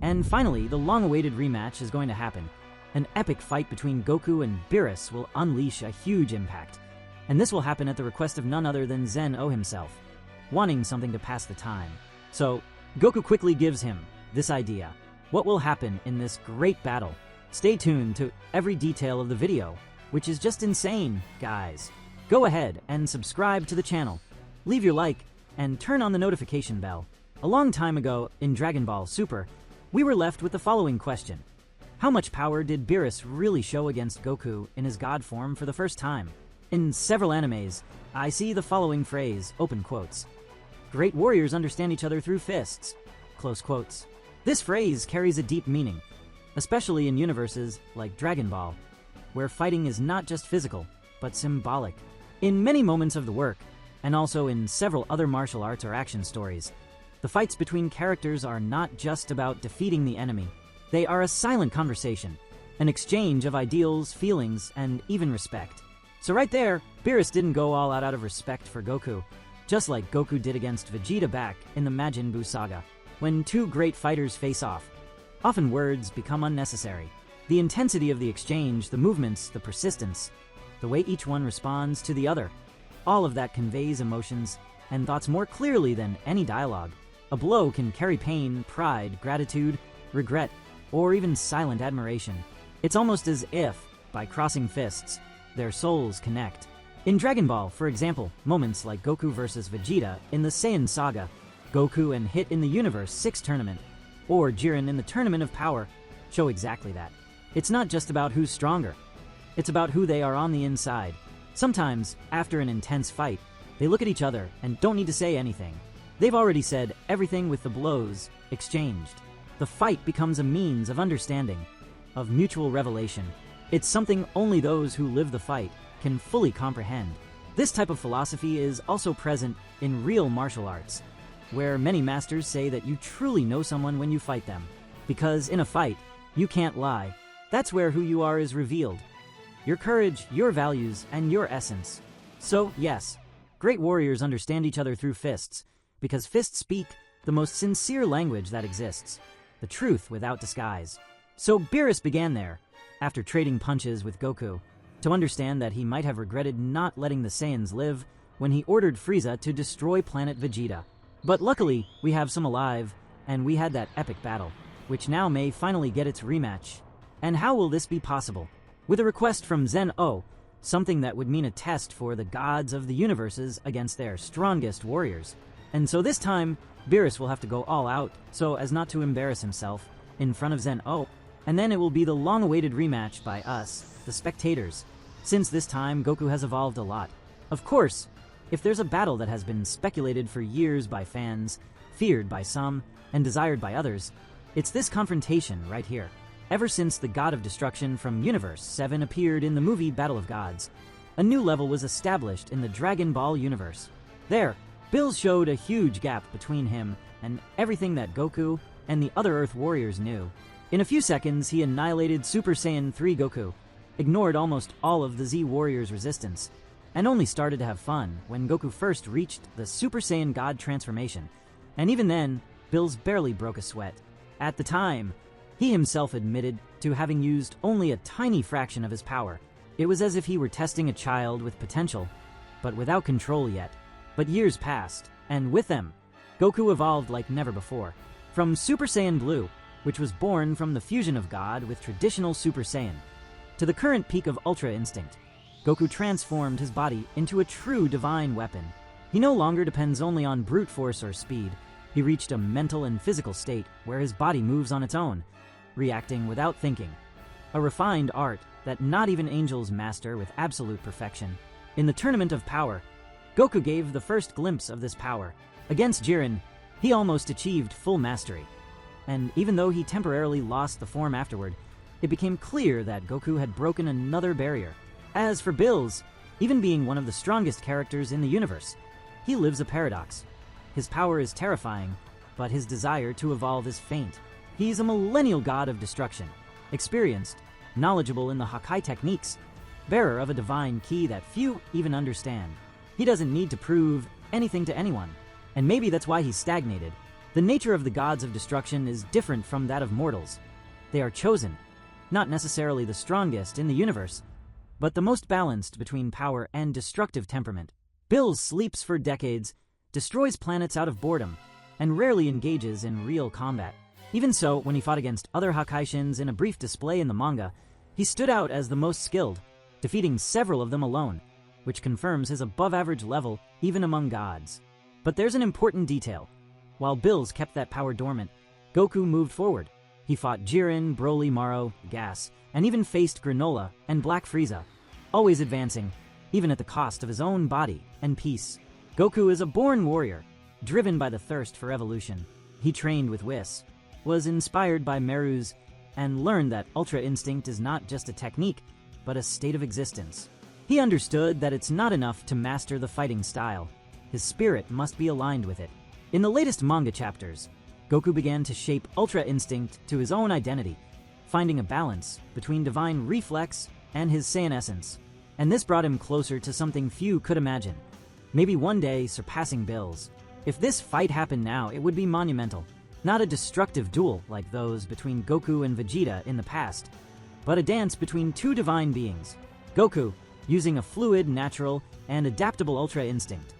And finally, the long-awaited rematch is going to happen. An epic fight between Goku and Beerus will unleash a huge impact. And this will happen at the request of none other than Zen-Oh himself, wanting something to pass the time. So, Goku quickly gives him this idea. What will happen in this great battle? Stay tuned to every detail of the video, which is just insane, guys. Go ahead and subscribe to the channel. Leave your like and turn on the notification bell. A long time ago in Dragon Ball Super, we were left with the following question. How much power did Beerus really show against Goku in his god form for the first time? In several animes, I see the following phrase, open quotes. Great warriors understand each other through fists, close quotes. This phrase carries a deep meaning, especially in universes like Dragon Ball, where fighting is not just physical, but symbolic. In many moments of the work, and also in several other martial arts or action stories, the fights between characters are not just about defeating the enemy. They are a silent conversation, an exchange of ideals, feelings, and even respect. So right there, Beerus didn't go all out of respect for Goku, just like Goku did against Vegeta back in the Majin Buu saga. When two great fighters face off, often words become unnecessary. The intensity of the exchange, the movements, the persistence, the way each one responds to the other, all of that conveys emotions and thoughts more clearly than any dialogue. A blow can carry pain, pride, gratitude, regret, or even silent admiration. It's almost as if, by crossing fists, their souls connect. In Dragon Ball, for example, moments like Goku versus Vegeta in the Saiyan saga, Goku and Hit in the Universe 6 tournament, or Jiren in the Tournament of Power, show exactly that. It's not just about who's stronger. It's about who they are on the inside. Sometimes, after an intense fight, they look at each other and don't need to say anything. They've already said everything with the blows exchanged. The fight becomes a means of understanding, of mutual revelation. It's something only those who live the fight can fully comprehend. This type of philosophy is also present in real martial arts, where many masters say that you truly know someone when you fight them. Because in a fight, you can't lie. That's where who you are is revealed. Your courage, your values, and your essence. So, yes, great warriors understand each other through fists, because fists speak the most sincere language that exists, the truth without disguise. So Beerus began there, after trading punches with Goku, to understand that he might have regretted not letting the Saiyans live when he ordered Frieza to destroy planet Vegeta. But luckily, we have some alive, and we had that epic battle, which now may finally get its rematch. And how will this be possible? With a request from Zen-Oh, something that would mean a test for the gods of the universes against their strongest warriors. And so this time, Beerus will have to go all out, so as not to embarrass himself, in front of Zen-Oh, and then it will be the long-awaited rematch by us, the spectators. Since this time, Goku has evolved a lot. Of course, if there's a battle that has been speculated for years by fans, feared by some, and desired by others, it's this confrontation right here. Ever since the God of Destruction from Universe 7 appeared in the movie Battle of Gods, a new level was established in the Dragon Ball universe. There, Bills showed a huge gap between him and everything that Goku and the other Earth warriors knew. In a few seconds, he annihilated Super Saiyan 3 Goku, ignored almost all of the Z Warriors' resistance, and only started to have fun when Goku first reached the Super Saiyan God transformation. And even then, Bills barely broke a sweat. At the time, he himself admitted to having used only a tiny fraction of his power. It was as if he were testing a child with potential, but without control yet. But years passed, and with them, Goku evolved like never before. From Super Saiyan Blue, which was born from the fusion of God with traditional Super Saiyan, to the current peak of Ultra Instinct, Goku transformed his body into a true divine weapon. He no longer depends only on brute force or speed. He reached a mental and physical state where his body moves on its own, reacting without thinking. A refined art that not even angels master with absolute perfection. In the Tournament of Power, Goku gave the first glimpse of this power. Against Jiren, he almost achieved full mastery. And even though he temporarily lost the form afterward, it became clear that Goku had broken another barrier. As for Bills, even being one of the strongest characters in the universe, he lives a paradox. His power is terrifying, but his desire to evolve is faint. He's a millennial god of destruction, experienced, knowledgeable in the Hakai techniques, bearer of a divine key that few even understand. He doesn't need to prove anything to anyone, and maybe that's why he's stagnated. The nature of the gods of destruction is different from that of mortals. They are chosen, not necessarily the strongest in the universe, but the most balanced between power and destructive temperament. Beerus sleeps for decades, destroys planets out of boredom, and rarely engages in real combat. Even so, when he fought against other Hakaishins in a brief display in the manga, he stood out as the most skilled, defeating several of them alone, which confirms his above-average level even among gods. But there's an important detail. While Beerus kept that power dormant, Goku moved forward. He fought Jiren, Broly, Maro, Gas, and even faced Granola and Black Frieza, always advancing, even at the cost of his own body and peace. Goku is a born warrior, driven by the thirst for evolution. He trained with Whis, was inspired by Meru's, and learned that Ultra Instinct is not just a technique, but a state of existence. He understood that it's not enough to master the fighting style. His spirit must be aligned with it. In the latest manga chapters, Goku began to shape Ultra Instinct to his own identity, finding a balance between divine reflex and his Saiyan essence. And this brought him closer to something few could imagine. Maybe one day surpassing Bills. If this fight happened now, it would be monumental. Not a destructive duel like those between Goku and Vegeta in the past, but a dance between two divine beings. Goku, using a fluid, natural, and adaptable Ultra Instinct,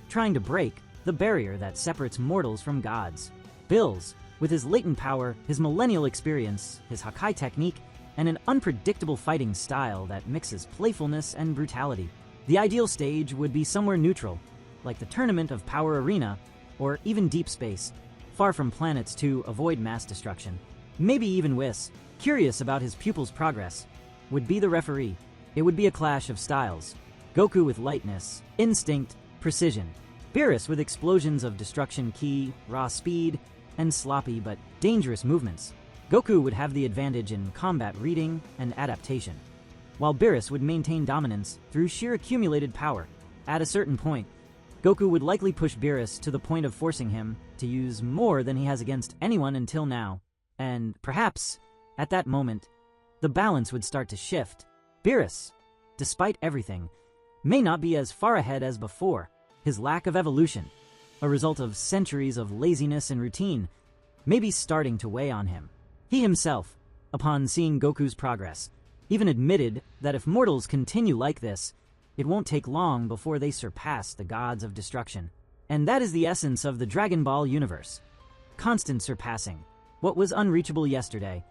trying to break the barrier that separates mortals from gods. Bills, with his latent power, his millennial experience, his Hakai technique, and an unpredictable fighting style that mixes playfulness and brutality. The ideal stage would be somewhere neutral, like the Tournament of Power Arena, or even deep space, far from planets to avoid mass destruction. Maybe even Whis, curious about his pupil's progress, would be the referee. It would be a clash of styles. Goku with lightness, instinct, precision. Beerus with explosions of destruction ki, raw speed, and sloppy but dangerous movements. Goku would have the advantage in combat reading and adaptation, while Beerus would maintain dominance through sheer accumulated power. At a certain point, Goku would likely push Beerus to the point of forcing him to use more than he has against anyone until now. And perhaps, at that moment, the balance would start to shift. Beerus, despite everything, may not be as far ahead as before. His lack of evolution, a result of centuries of laziness and routine, may be starting to weigh on him. He himself, upon seeing Goku's progress, even admitted that if mortals continue like this, it won't take long before they surpass the gods of destruction. And that is the essence of the Dragon Ball universe. Constant surpassing. What was unreachable yesterday,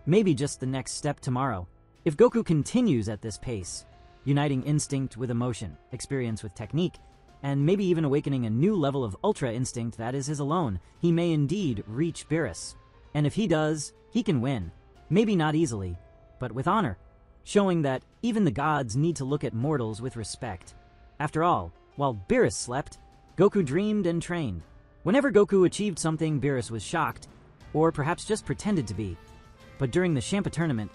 maybe just the next step tomorrow. If Goku continues at this pace, uniting instinct with emotion, experience with technique, and maybe even awakening a new level of Ultra Instinct that is his alone, he may indeed reach Beerus. And if he does, he can win. Maybe not easily, but with honor, showing that even the gods need to look at mortals with respect. After all, while Beerus slept, Goku dreamed and trained. Whenever Goku achieved something, Beerus was shocked, or perhaps just pretended to be. But during the Champa tournament,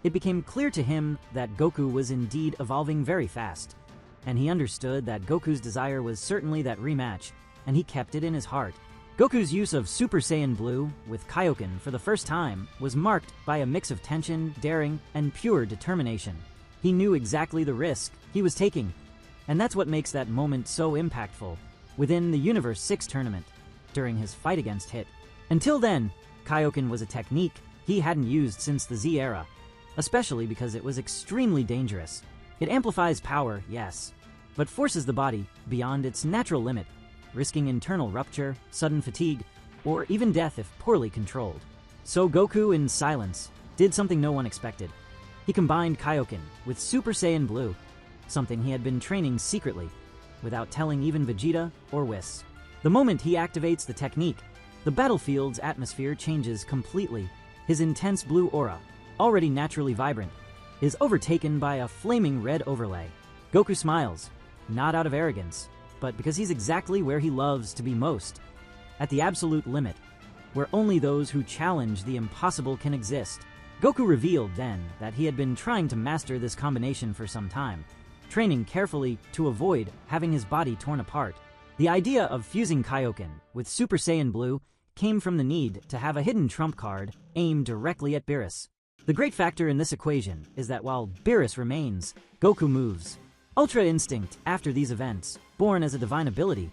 it became clear to him that Goku was indeed evolving very fast, and he understood that Goku's desire was certainly that rematch, and he kept it in his heart. Goku's use of Super Saiyan Blue with Kaio-Ken for the first time was marked by a mix of tension, daring, and pure determination. He knew exactly the risk he was taking, and that's what makes that moment so impactful within the Universe 6 tournament during his fight against Hit. Until then, Kaio-Ken was a technique he hadn't used since the Z era, especially because it was extremely dangerous. It amplifies power, yes, but forces the body beyond its natural limit, risking internal rupture, sudden fatigue, or even death if poorly controlled. So Goku, in silence, did something no one expected. He combined Kaio-Ken with Super Saiyan Blue, something he had been training secretly, without telling even Vegeta or Whis. The moment he activates the technique, the battlefield's atmosphere changes completely. His intense blue aura, already naturally vibrant, is overtaken by a flaming red overlay. Goku smiles, not out of arrogance, but because he's exactly where he loves to be most, at the absolute limit, where only those who challenge the impossible can exist. Goku revealed then that he had been trying to master this combination for some time, training carefully to avoid having his body torn apart. The idea of fusing Kaio-Ken with Super Saiyan Blue came from the need to have a hidden trump card aimed directly at Beerus. The great factor in this equation is that while Beerus remains, Goku moves. Ultra Instinct, after these events, born as a divine ability,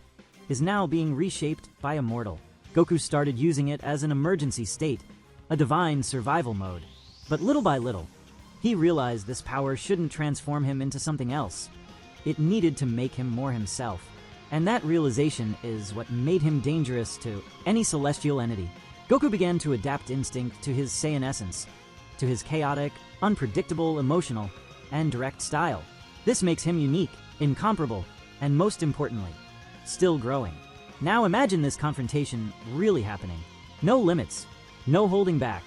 is now being reshaped by a mortal. Goku started using it as an emergency state, a divine survival mode. But little by little, he realized this power shouldn't transform him into something else. It needed to make him more himself. And that realization is what made him dangerous to any celestial entity. Goku began to adapt instinct to his Saiyan essence, to his chaotic, unpredictable, emotional, and direct style. This makes him unique, incomparable, and most importantly, still growing. Now imagine this confrontation really happening. No limits, no holding back.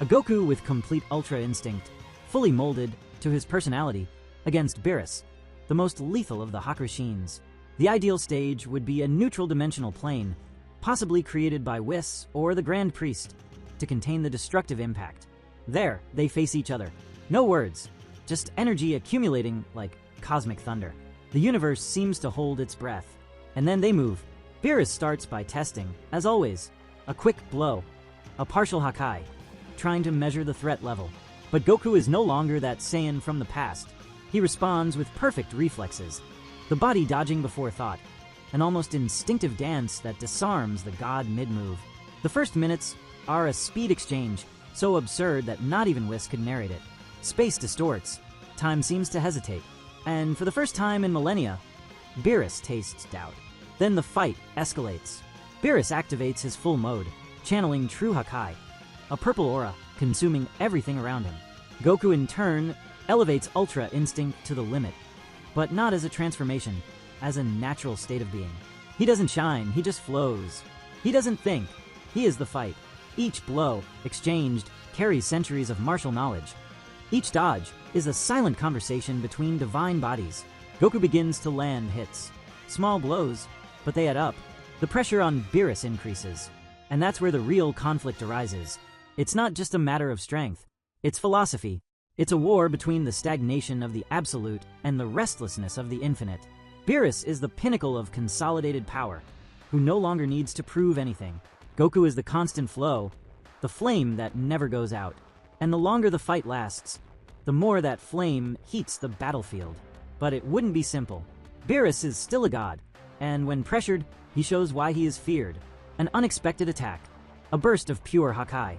A Goku with complete Ultra Instinct, fully molded to his personality, against Beerus, the most lethal of the Hakurishins. The ideal stage would be a neutral dimensional plane, possibly created by Whis or the Grand Priest, to contain the destructive impact. There, they face each other. No words, just energy accumulating like cosmic thunder. The universe seems to hold its breath. And then they move. Beerus starts by testing, as always, a quick blow, a partial Hakai, trying to measure the threat level. But Goku is no longer that Saiyan from the past. He responds with perfect reflexes, the body dodging before thought, an almost instinctive dance that disarms the god mid-move. The first minutes are a speed exchange, so absurd that not even Whis could narrate it. Space distorts, time seems to hesitate, and for the first time in millennia, Beerus tastes doubt. Then the fight escalates. Beerus activates his full mode, channeling true Hakai, a purple aura consuming everything around him. Goku in turn elevates Ultra Instinct to the limit, but not as a transformation, as a natural state of being. He doesn't shine, he just flows. He doesn't think, he is the fight. Each blow, exchanged, carries centuries of martial knowledge. Each dodge is a silent conversation between divine bodies. Goku begins to land hits. Small blows, but they add up. The pressure on Beerus increases, and that's where the real conflict arises. It's not just a matter of strength, it's philosophy. It's a war between the stagnation of the absolute and the restlessness of the infinite. Beerus is the pinnacle of consolidated power, who no longer needs to prove anything. Goku is the constant flow, the flame that never goes out. And the longer the fight lasts, the more that flame heats the battlefield. But it wouldn't be simple. Beerus is still a god, and when pressured, he shows why he is feared. An unexpected attack, a burst of pure Hakai,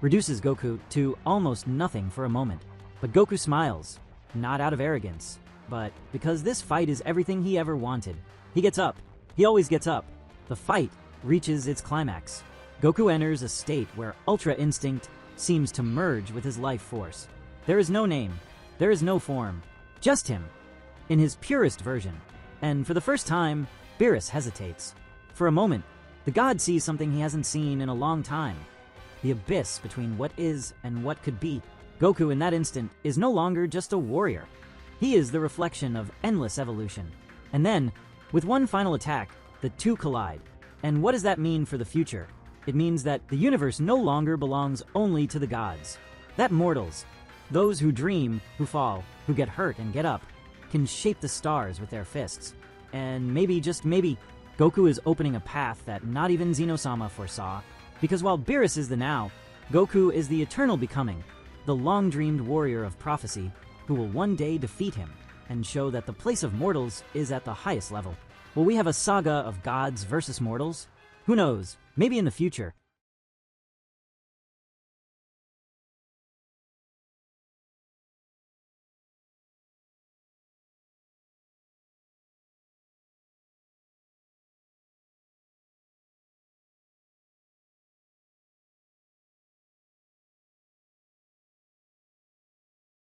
reduces Goku to almost nothing for a moment. But Goku smiles, not out of arrogance, but because this fight is everything he ever wanted. He gets up. He always gets up. The fight reaches its climax. Goku enters a state where Ultra Instinct seems to merge with his life force. There is no name. There is no form. Just him, in his purest version. And for the first time, Beerus hesitates. For a moment, the god sees something he hasn't seen in a long time. The abyss between what is and what could be. Goku in that instant is no longer just a warrior. He is the reflection of endless evolution. And then, with one final attack, the two collide. And what does that mean for the future? It means that the universe no longer belongs only to the gods. That mortals, those who dream, who fall, who get hurt and get up, can shape the stars with their fists. And maybe, just maybe, Goku is opening a path that not even Xeno-sama foresaw. Because while Beerus is the now, Goku is the eternal becoming, the long-dreamed warrior of prophecy who will one day defeat him and show that the place of mortals is at the highest level. Will we have a saga of gods versus mortals? Who knows? Maybe in the future,